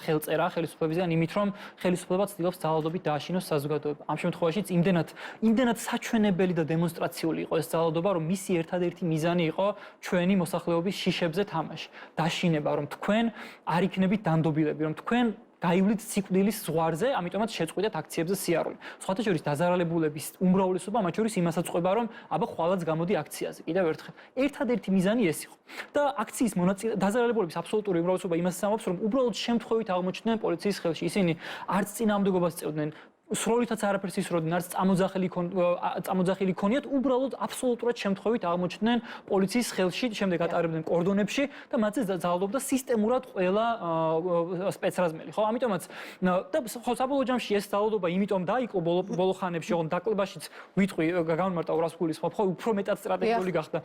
ხელწერა ხელისუფლებისგან, იმით რომ ხელისუფლება ცდილობს ძალადობით დააშინოს საზოგადოება. ამ შემთხვევაშიც იმდენად საჩვენებელი და დემონსტრაციული იყო ეს ძალადობა, რომ მისი ერთადერთი მიზანი იყო ჩვენი მოსახლეობის შიშებზე თამაში. დაშინება, რომ თქვენ არ იქნებით დანდობილები, რომ თქვენ გაივლით სიკვდილის ზღვარზე, ამიტომაც შეწყვიტეთ აქციებზე სიარული. სხვათა შორის დაზარალებულების უმრავლესობა, მათ შორის იმასაც ყვება, რომ აბა ხვალაც გამოდი აქციაზე. კიდევ ერთხელ, ერთადერთი მიზანი ეს იყო. და აქციის დაზარალებულების აბსოლუტური უმრავლესობა იმასაც ამბობს, რომ უბრალოდ შემთხვევით აღმოჩნდნენ პოლიციის ხელში. ისინი არც წინააღმდეგობას წევდნენ, სროლითაც არაფერს ისროდნენ, არც წამოძახილი ქონიათ, უბრალოდ აბსოლუტურად შემთხვევით აღმოჩნდნენ პოლიციის ხელში, შემდეგ ატარებდნენ კორდონებში და მათზე ძალადობდა სისტემურად ყველა სპეცრაზმელი, ხო? ამიტომაც და ხო საბოლოო ჯამში ეს ძალადობა იმიტომ დაიკლო ბოლო ხანებში, ოღონდ დაკლებაშიც ვიტყვი, გამომარტა 200 გულისხმობ, ხო, უფრო მეტად სტრატეგიული გახდა.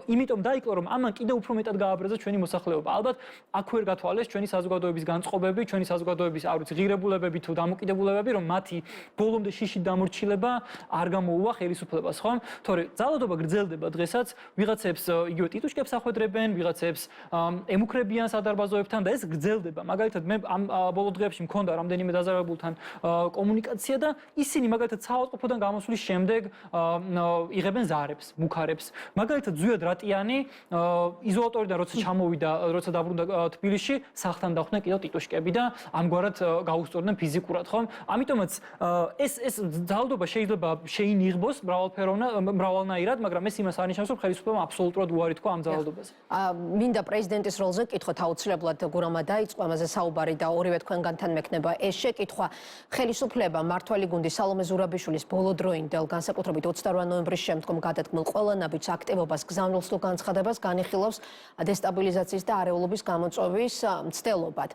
იმიტომ დაიკლო, რომ ამან კიდევ უფრო მეტად გააბრაზა ჩვენი მოსახლეობა. ალბათ აქ ვერ გათვალეს ჩვენი საზოგადოების განწყობები, ჩვენი საზოგადოების, არ ვიცი, ღირებულებები თუ დამოკიდებულებები, რომ მათი ბოლომდე შიშით დამორჩილება არ გამოუვა ხელისუფლებას, ხო? თორე ძალადობა გრძელდება დღესაც, ვიღაცებს იგივე ტიტუშკებს ახვედრებენ, ვიღაცებს ემუქრებიან სადარბაზოებთან და ეს გრძელდება. მაგალითად, მე ამ ბოლო დღეებში მქონდა რამდენიმე დაზარალებულთან კომუნიკაცია და ისინი მაგალითად საავადმყოფოდან გამოსვლის შემდეგ იღებენ ზარებს, მუქარებს. მაგალითად, ზვიად რატიანი იზოლატორიდან როცა ჩამოვიდა, როცა დაბრუნდა თბილისში, სახლთან დახვდნენ კიდევ ტიტუშკები და ამგვარად გაუსწორდნენ ფიზიკურად, ხო? ამიტომაც ეს ძალადობა შეიძლება შეინიღბოს მრავალნაირად, მაგრამ ეს იმას არნიშნავს, რომ ხელისუფლებამ აბსოლუტურად უარი თქვა ამ ძალადობაზე. მინდა პრეზიდენტის როლზე კითხოთ აუცილებლად გურამმა დაიწყო ამაზე საუბარი და ორივე თქვენგანთან მექნება ეს შეკითხვა. ხელისუფლება მმართველი გუნდი სალომე ზურაბიშვილის ბოლოდროინდელ განსაკუთრებით 28 ნოემბრის შემდგომ გადადგმულ ყველა ნაბიჯს აქტივობას გზავნილს თუ განცხადებას განიხილავს დესტაბილიზაციის და არეულობის გამოწვევის მცდელობად.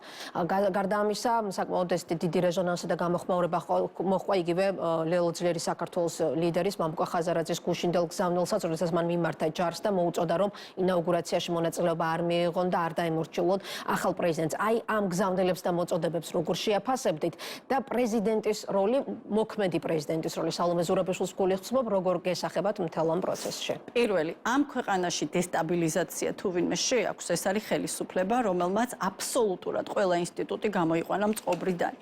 გარდა ამისა, საკმაოდ დიდი რეზონანსი და გამოხმაურება მოჰყვა იგივე ლელო ძლიერი საქართველოს ლიდერის მამუკა ხაზარაძის გუშინდელ გზავნილსაც, როდესაც მან მიმართა ჯარს და მოუწოდა, რომ ინაუგურაციაში მონაწილეობა არ მიიღონ და არ დაემორჩილონ ახალ პრეზიდენტს. აი ამ გზავნილებს და მოწოდებებს როგორ შეაფასებდით და პრეზიდენტის როლი, მოქმედი პრეზიდენტის როლი სალომე ზურაბიშვილს გულისხმობ, როგორ გესახებათ მთელ ამ პროცესში? პირველი, ამ ქვეყანაში დესტაბილიზაცია თუ ვინმე შეაქვს, ეს არის ხელისუფლება, რომელმაც აბსოლუტურად ყველა ინსტიტუტი გამოიყვანა მწყობრიდან.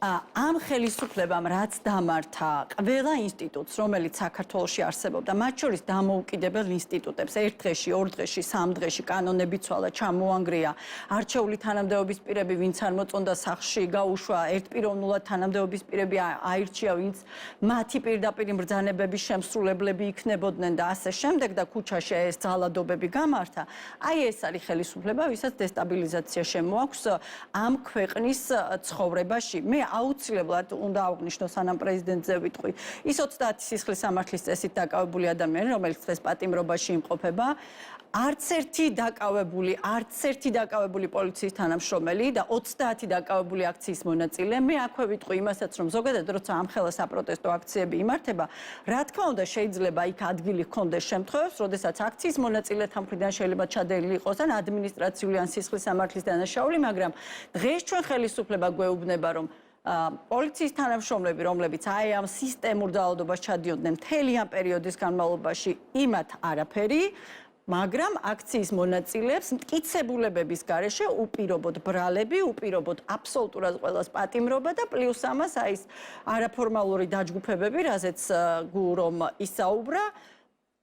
ამ ხელისუფლებამ რაც დამართა ყველა ინსტიტუტს, რომელიც საქართველოში არსებობდა, მათ შორის დამოუკიდებელ ინსტიტუტებს, ერთ დღეში, ორ დღეში, სამ დღეში კანონები ცვალა, ჩამოანგრია, არჩეული თანამდებობის პირები, ვინც არ მოწონდა სახლში, გაუშვა, ერთპიროვნულად თანამდებობის პირები აირჩია, ვინც მათი პირდაპირ მბრძანებების შემსრულებლები იქნებოდნენ და ასე შემდეგ და ქუჩაში ეს ძალადობები გამართა. აი ეს არის ხელისუფლება, ვისაც დესტაბილიზაცია შემოაქვს ამ ქვეყნის ცხოვრებაში. მე აუცილებლად უნდა აღვნიშნო, სანამ პრეზიდენტზე ვიტყვი, ის 30 სისხლის სამართლის წესით დაკავებული ადამიანი, რომელიც დღეს პატიმრობაში იმყოფება, არც ერთი დაკავებული პოლიციის თანამშრომელი და 30 დაკავებული აქციის მონაწილე. მე აქვე ვიტყვი იმასაც, რომ ზოგადად როცა ამხელა საპროტესტო აქციები იმართება, რა თქმა უნდა შეიძლება იქ ადგილი ჰქონდეს შემთხვევებს, როდესაც აქციის მონაწილეთა მხრიდან შეიძლება ჩადენილი იყოს ან ადმინისტრაციული ან სისხლის სამართლის დანაშაული, მაგრამ დღეს ჩვენ ხელისუფლება გვეუბნება, რომ პოლიციის თანამშრომლები, რომლებიც აი ამ სისტემურ ძალადობას ჩადიოდნენ მთელი ამ პერიოდის განმავლობაში, იმათ არაფერი, მაგრამ აქციის მონაწილეებს მტკიცებულებების გარეშე უპირობოდ ბრალები, უპირობოდ აბსოლუტურად ყველას პატიმრობა და პლუს ამას აი ეს არაფორმალური დაჯგუფებები, რაზეც გურომ ისაუბრა,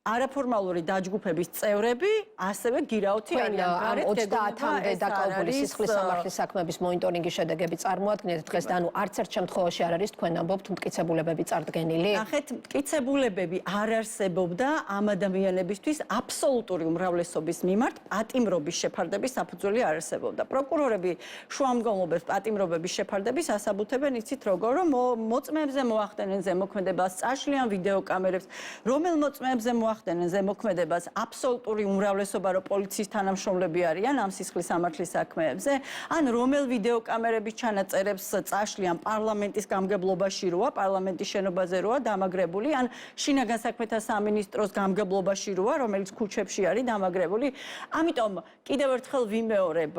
არაფორმალური დაჯგუფების წევრები ასევე გირაოთი არიან. ამ 30-მდე დაკავებული სისხლის სამართლის საქმეების მონიტორინგის შედეგები წარმოადგენთ დღეს და არც ერთ შემთხვევაში არ არის თქვენ ამბობთ მტკიცებულებები წარდგენილი. ნახეთ, მტკიცებულებები არ არსებობდა ამ ადამიანებისთვის აბსოლუტური უმრავლესობის მიმართ პატიმრობის შეფარდების საფუძველი არ არსებობდა. პროკურორები შუამდგომლობებს პატიმრობების შეფარდების ასაბუთებენ იცით როგორ რომ მოწმეებზე მოახდენენ ზემოქმედებას, წაშლიან ვიდეოკამერებს, რომელ მოწმეებზე მოახდენენ ზემოქმედებას აბსოლუტური უმრავლესობა რო პოლიციის თანამშრომლები არიან ამ სისხლის სამართლის საქმეებზე, ან რომელ ვიდეოკამერების ჩანაწერებს წაშლიან პარლამენტის გამგებლობაში როა, პარლამენტის შენობაზე როა დამაგრებული, ან შინაგან საქმეთა სამინისტროს გამგებლობაში როა, რომელიც ქუჩებში არის დამაგრებული. ამიტომ კიდევ ერთხელ ვიმეორებ,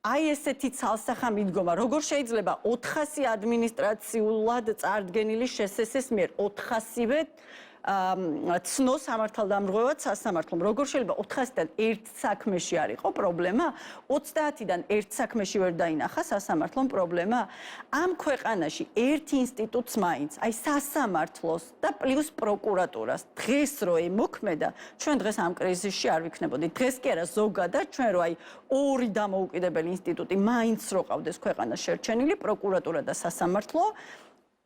აი ესეთი ცალსახა მიდგომა, როგორ შეიძლება 400 ადმინისტრაციულად წარდგენილი შესესეს მიერ 400-ვე ცნო სამართალდამრღვევად სასამართლომ. როგორ შეიძლება 400-დან ერთ საქმეში არ იყო პრობლემა, 30-დან ერთ საქმეში ვერ დაინახა სასამართლომ პრობლემა. ამ ქვეყანაში ერთ ინსტიტუტს მაინც, აი სასამართლოს და პლუს პროკურატურას დღეს რო ემოქმედა, ჩვენ დღეს ამ კრიზისში არ ვიქნებოდით. დღეს კი არა ზოგადად ჩვენ რო აი ორი დამოუკიდებელი ინსტიტუტი მაინც რო ყავდეს ქვეყანას შერჩენილი, პროკურატურა და სასამართლო,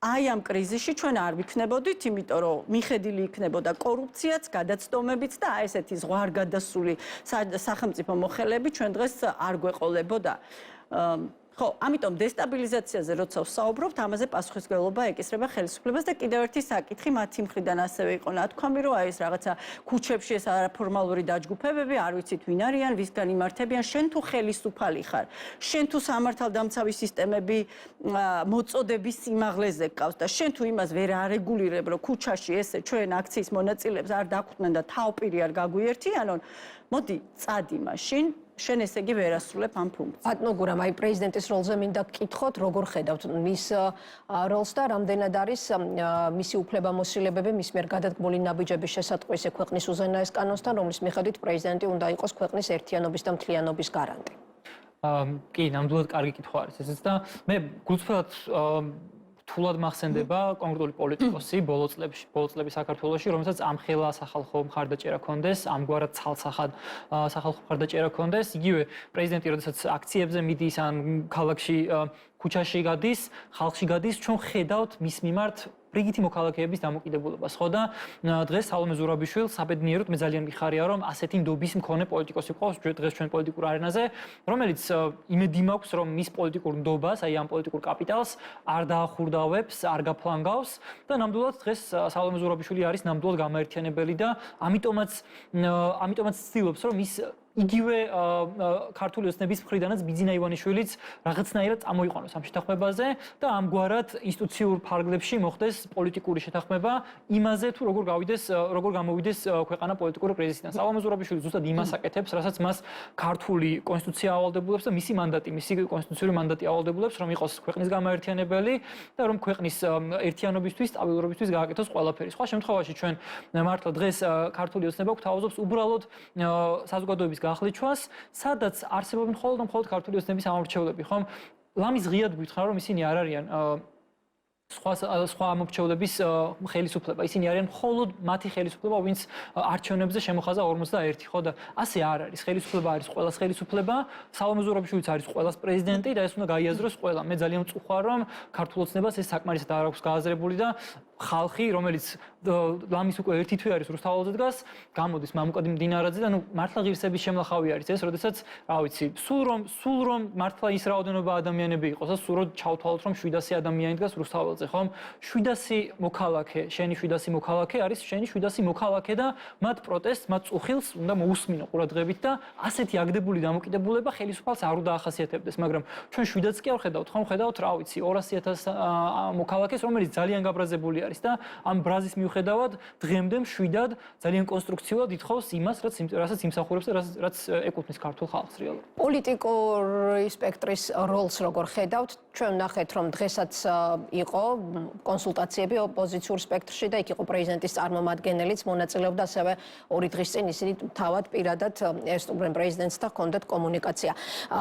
აი ამ კრიზისში ჩვენ არ ვიქნებოდით, იმიტომ რომ მიხედილი იქნებოდა კორუფციაც, გადაცდომებიც და აი ესეთი ზღვარგადასული სახელმწიფო მოხელეები ჩვენ დღეს არ გვეყოლებოდა. ხო, ამიტომ დესტაბილიზაციაზე როცა ვსაუბრობთ, ამაზე პასუხისმგებლობა ეკისრება ხელისუფლებას და კიდევ ერთი საკითხი მათი მხრიდან ასევე იყო ნათქვამი, რომ აი ეს რაღაცა ქუჩებში ეს არაფორმალური დაჯგუფებები, არ ვიცით ვინ არიან, ვისგან იმართებიან, შენ თუ ხელისუფალი ხარ, შენ თუ სამართალდამცავი სისტემები მოწოდების სიმაღლეზე გყავს და შენ თუ იმას ვერ არეგულირებ, რომ ქუჩაში ესე ჩვენ აქციის მონაწილეებს არ დახვდნენ და თავპირი არ გაგვიერთიანონ, მოდი წადი მაშინ შენ ესე იგი ვერ ასრულებ ამ ფუნქციას. ბატონო გურამ, აი პრეზიდენტის როლზე მინდა გკითხოთ, როგორ ხედავთ მის როლს და რამდენად არის მისი უფლებამოსილებები მის მიერ გადადგმული ნაბიჯების შესატყვისი ქვეყნის უზენაეს კანონსთან, რომლის მიხედვით პრეზიდენტი უნდა იყოს ქვეყნის ერთიანობის და მთლიანობის გარანტი. კი, ნამდვილად კარგი კითხვა არის ესეც და მე გულწრფელად თულად მახსენდება კონკრეტული პოლიტიკოსი ბოლო წლების საქართველოში, რომელსაც ამხელა სახალხო მხარდაჭერა ჰქონდეს, ამგვარად ცალსახად სახალხო მხარდაჭერა ჰქონდეს. იგივე პრეზიდენტი, როდესაც აქციებზე მიდის ან ქალაქში ქუჩაში გადის, ხალხში გადის, ჩვენ ხედავთ მის მიმართ რიგითი მოქალაქეების დამოკიდებულებას, ხო და დღეს სალომე ზურაბიშვილს საბედნიეროდ მე ძალიან მიხარია, რომ ასეთი ნდობის მქონე პოლიტიკოსი ყავს დღეს ჩვენ პოლიტიკურ არენაზე, რომელიც იმედი მაქვს, რომ მის პოლიტიკურ ნდობას, აი ამ პოლიტიკურ კაპიტალს არ დაახურდავებს, არ გაფლანგავს და ნამდვილად დღეს სალომე ზურაბიშვილი არის ნამდვილად გამაერთიანებელი და ამიტომაც ცდილობს, რომ ის იგივე ქართული ოცნების მხრიდანაც ბიძინა ივანიშვილიც რაღაცნაირად წამოიყვანოს ამ შეთანხმებაზე და ამგვარად ინსტიტუციურ ფარგლებში მოხდეს პოლიტიკური შეთანხმება იმაზე თუ როგორ გამოვიდეს ქვეყანა პოლიტიკური კრიზისიდან. სალომე ზურაბიშვილი ზუსტად იმას აკეთებს, რასაც მას ქართული კონსტიტუცია ავალდებულებს და მისი კონსტიტუციური მანდატი ავალდებულებს, რომ იყოს ქვეყნის გამაერთიანებელი და რომ ქვეყნის ერთიანობისთვის, სტაბილურობისთვის გააკეთოს ყველაფერი. სხვა შემთხვევაში ჩვენ მართლა დღეს ქართული ოცნება გვთავაზობს უბრალოდ საზოგადოების გახლეჩვას, სადაც არსებობენ მხოლოდ ქართული ოცნების ამორჩევლები, ხომ? ლამის ღიად გვითხრა, რომ ისინი არ არიან სხვა ამორჩევლების ხელისუფლება. ისინი არიან მხოლოდ მათი ხელისუფლება, ვინც არჩევნებზე შემოხაზა 51, ხო და ასე არ არის. ხელისუფლება არის ყველას ხელისუფლება, სალომე ზურაბიშვილიც არის ყველას პრეზიდენტი და ეს უნდა გაიაზროს ყველა. მე ძალიან მწუხარ, რომ ქართულ ოცნებას ეს საკმარისად არ აქვს გააზრებული და ხალხი, რომელიც ლამის უკვე ერთი თვე არის რუსთაველზე დგას, გამოდის მამუკადი მდინარაძე და მართლა ღირსების შემლახავი არის ეს, როდესაც, რა ვიცი, სულ რომ მართლა ის რაოდენობა ადამიანები იყოს და სულ რომ ჩავთვალოთ, რომ 700 ადამიანი დგას რუსთაველზე, ხომ? 700 მოქალაქე, შენი 700 მოქალაქე არის შენი 700 მოქალაქე და მათ პროტესტს, მათ წუხილს უნდა მოусმინო ყურადღებით და ასეთი აგდებული დამოკიდებულება ხელისუფალს არ უნდა ახასიათებდეს, მაგრამ ჩვენ 7-ს კი არ ხედავთ, ხომ? ხედავთ, რა ვიცი, 200,000 მოქალაქეს, რომელიც ძალიან გაბრაზებული არის და ამ ბრაზის მიუხედავად დღემდე მშვიდად ძალიან კონსტრუქციულად ითხოვს იმას, რასაც იმსახურებს და რაც ეკუთვნის ქართულ ხალხს რეალურად. პოლიტიკური სპექტრის როლს როგორ ხედავთ? ჩვენ ვნახეთ, რომ დღესაც იყო კონსულტაციები ოპოზიციურ სპექტრში და იქ იყო პრეზიდენტის წარმომადგენელიც მონაწილეობდა, ასევე 2 დღის წინ ისინი თავად პირადად ესტუმრენ პრეზიდენტს და ჰქონდათ კომუნიკაცია.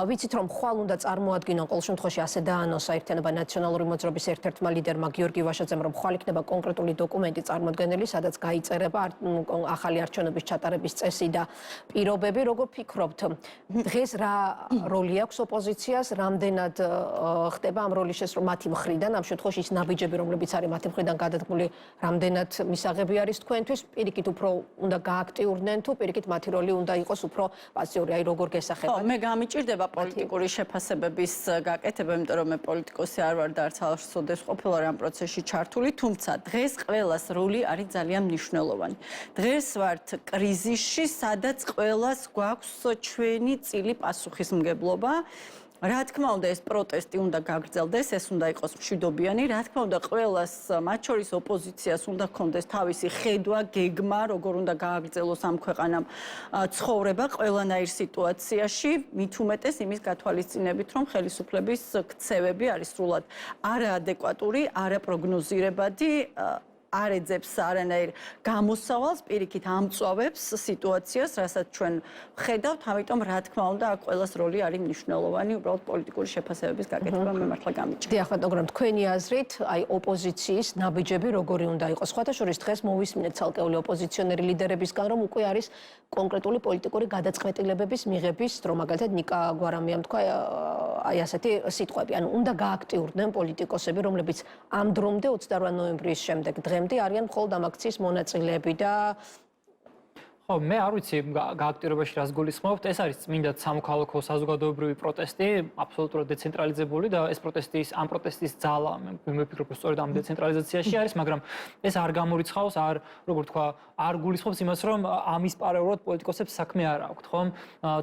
ვიცით, რომ ხვალ უნდა წარმოადგინონ ყოველ შემთხვევაში ასე დაანონსა ერთიანობა ნაციონალური მოძრაობის ერთ-ერთმა ლიდერმა გიორგი ვაშაძემ, რომ ხვალ იქნება კონკრეტული დოკუმენტი წარმოდგენილი, სადაც გაიწერება ახალი არჩევნების ჩატარების წესი და პირობები. Როგორ ფიქრობთ, დღეს რა როლი აქვს ოპოზიციას, რამდენად ხდება ამ როლის შესრულება მათი მხრიდან, ამ შემთხვევაში ის ნაბიჯები, რომლებიც არის მათი მხრიდან გადადგმული, რამდენად მისაღები არის თქვენთვის, პირიქით უფრო უნდა გააქტიურდნენ თუ პირიქით მათი როლი უნდა იყოს უფრო პასიური, აი როგორ გესახებათ? მე გამიჭირდება პოლიტიკური შეფასებების გაკეთება, იმიტომ რომ მე პოლიტიკოსი არ ვარ და არც არასოდეს ყოფილა ამ პროცესში ჩართული, თუმცა დღეს ყველას როლი არის ძალიან მნიშვნელოვანი. დღეს ვართ კრიზისში, სადაც ყველას გვაქვს ჩვენი წილი პასუხისმგებლობა. რა თქმა უნდა, ეს პროტესტი უნდა გაგრძელდეს, ეს უნდა იყოს მშვიდობიანი. რა თქმა უნდა, ყველას, მათ შორის ოპოზიციას უნდა ჰქონდეს თავისი ხედვა, გეგმა, როგორ უნდა გააგრძელოს ამ ქვეყანამ ცხოვრება ყველანაირ სიტუაციაში, მით უმეტეს იმის გათვალისწინებით, რომ ხელისუფლების ქცევები არის სრულად არაადეკვატური, არაპროგნოზირებადი, არ ეძებს არანაირ გამოსავალს, პირიქით ამწვავებს სიტუაციას, რასაც ჩვენ ხედავთ, ამიტომ რა თქმა უნდა, აქ ყველას როლი არის მნიშვნელოვანი, უბრალოდ პოლიტიკური შეფასებების გაკეთება მე მართლა გამიჭირდა. დიახ, მაგრამ თქვენი აზრით, აი ოპოზიციის ნაბიჯები როგორი უნდა იყოს? სხვათა შორის დღეს მოვისმინეთ ცალკეული ოპოზიციონერი ლიდერებისგან, რომ უკვე არის კონკრეტული პოლიტიკური გადაწყვეტილებების მიღების დრო, მაგალითად ნიკა გვარამიამ თქვა აი ასეთი სიტყვები, ანუ უნდა გააქტიურდნენ პოლიტიკოსები, რომლებიც ამ დრომდე 28 ნოემბრის შემდეგ დღემდე არიან მხოლოდ ამ აქციის მონაწილეები და ხო, მე არ ვიცი გააქტიურებაში რას გულისხმობთ. ეს არის წმინდა სამოქალაქო საზოგადოებრივი პროტესტი, აბსოლუტურად დეცენტრალიზებული და ეს ამ პროტესტის ძალა, მე ვფიქრობ, რომ სწორედ ამ დეცენტრალიზაციაში არის, მაგრამ ეს არ გამორიცხავს, როგორ თქვა, არ გულისხმობს იმას, რომ ამის პარალელურად პოლიტიკოსებს საქმე არ აქვთ, ხომ?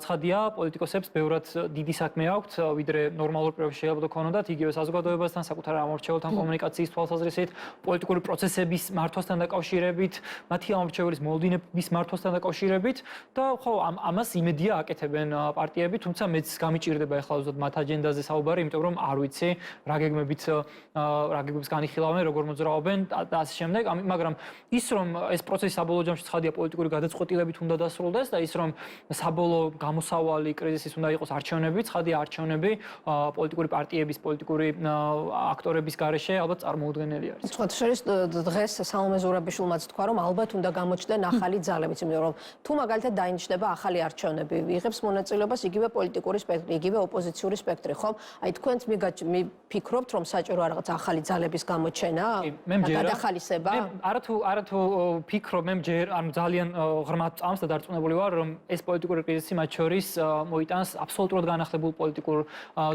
ცხადია, პოლიტიკოსებს ბევრად დიდი საქმე აქვთ, ვიდრე ნორმალურ პირობებში შეიძლება ქონოდათ, იგივე საზოგადოებასთან, საკუთარ ამორჩეულთან კომუნიკაციის თვალსაზრისით, პოლიტიკური პროცესების მართვასთან დაკავშირებით, მათი ამორჩეულის მოლოდინების მართვასთან დაკავშირებით და ხო ამას იმედია აკეთებენ პარტიები, თუმცა მეც გამიჭირდება ახლა უბრალოდ მათ აჯენდაზე საუბარი, იმიტომ რომ არ ვიცი რა გეგმებს განიხილავენ, როგორ მოძრაობენ და ასე შემდეგ, მაგრამ ის რომ ეს პროცესი საბოლოო ჯამში ცხადია პოლიტიკური გადაწყვეტილებით უნდა დასრულდეს და ის რომ საბოლოო გამოსავალი კრიზისის უნდა იყოს არჩევნები, ცხადია არჩევნები პოლიტიკური პარტიების, პოლიტიკური აქტორების გარეშე ალბათ წარმოუდგენელი არის. სხვათა შორის დღეს სალომე ზურაბიშვილმაც თქვა, რომ ალბათ უნდა გამოჩნდნენ ახალი ძალებიც, იმიტომ რომ თუ მაგალითად დაინიშნება ახალი არჩევნები, იღებს მონაწილეობას იგივე პოლიტიკური სპექტრი, იგივე ოპოზიციური სპექტრი, ხომ? აი თქვენც მიფიქრობთ, რომ საჭიროა რაღაც ახალი ძალების გამოჩენა და გადახალისება? არათუ ფიქრობ, მე ძალიან ღრმად წამს და დარწმუნებული ვარ, რომ ეს პოლიტიკური კრიზისი მათ შორის მოიტანს აბსოლუტურად განახლებულ პოლიტიკურ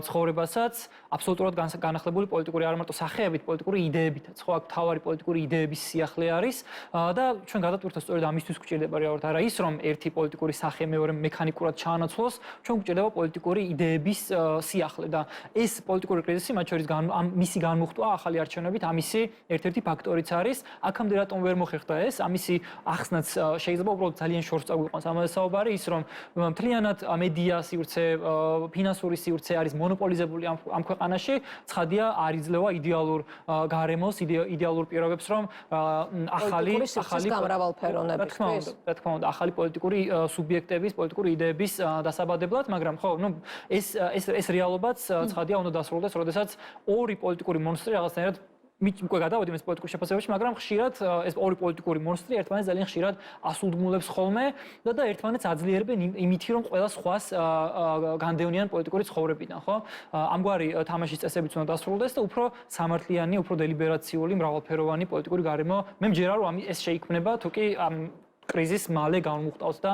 ცხოვრებასაც, აბსოლუტურად განახლებული პოლიტიკური არ მარტო სახეებით, პოლიტიკური იდეებითაც, ხო, აქ თავარი პოლიტიკური იდეების სიახლე არის და ჩვენ გადავტვირთოთ სწორედ ამისთვის გვჭირდება რეალურად არა ის, რომ ერთი პოლიტიკური სახე მეორე მექანიკურად ჩაანაცვლოს, ჩვენ გვჭირდება პოლიტიკური იდეების სიახლე და ეს პოლიტიკური კრიზისი მათ შორის მისი განმუხტვა ახალი არჩევნებით, ამისი ერთ-ერთი ფაქტორიც არის. აქამდე რატომ ვერ მოხერხდა ეს? ამისი ახსნაც შეიძლება უბრალოდ ძალიან შორს წაგვიყვანს ამაზე საუბარი, ის რომ მთლიანად მედია სივრცე, ფინანსური სივრცე არის მონოპოლიზებული ამ ქვეყანაში, ცხადია არ იძლევა იდეალურ გარემოს, იდეალურ პირობებს, რომ ახალი გამრავალფეროვნებისთვის რა თქმა უნდა, ახალი პოლიტიკური სუბიექტების, პოლიტიკური იდეების დასაბადებლად, მაგრამ ხო, ეს რეალობაც ცხადია უნდა დასრულდეს, როდესაც ორი პოლიტიკური მონსტრი რაღაცნაირად უკვე გადავედი ეს პოლიტიკურ შეფასებაში, მაგრამ ხშირად ეს ორი პოლიტიკური მონსტრი ერთმანეთს ძალიან ხშირად ასულდგმულებს ხოლმე და ერთმანეთს აძლიერებენ იმითი, რომ ყველა სხვას განდევნიან პოლიტიკური ცხოვრებიდან, ხო? ამგვარი თამაშის წესებიც უნდა დასრულდეს და უფრო სამართლიანი, უფრო დელიბერაციული, მრავალფეროვანი პოლიტიკური გარემო მე მჯერა, რომ ეს შეიქმნება, თუ კი კრიზის მალე განმუხტავს და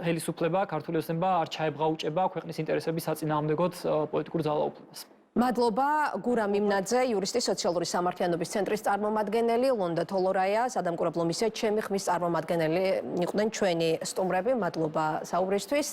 ხელისუფლება, ქართული ოცნება არ ჩაებღაუჭება ქვეყნის ინტერესების საწინააღმდეგოდ პოლიტიკურ ძალაუფლებას. მადლობა გურამ იმნაძე, იურისტი, სოციალური სამართლიანობის ცენტრის წარმომადგენელი, ლონდა თოლორაია, სადამკვირვებლო მისია ჩემი ხმის წარმომადგენელი იყვნენ ჩვენი სტუმრები. მადლობა საუბრისთვის.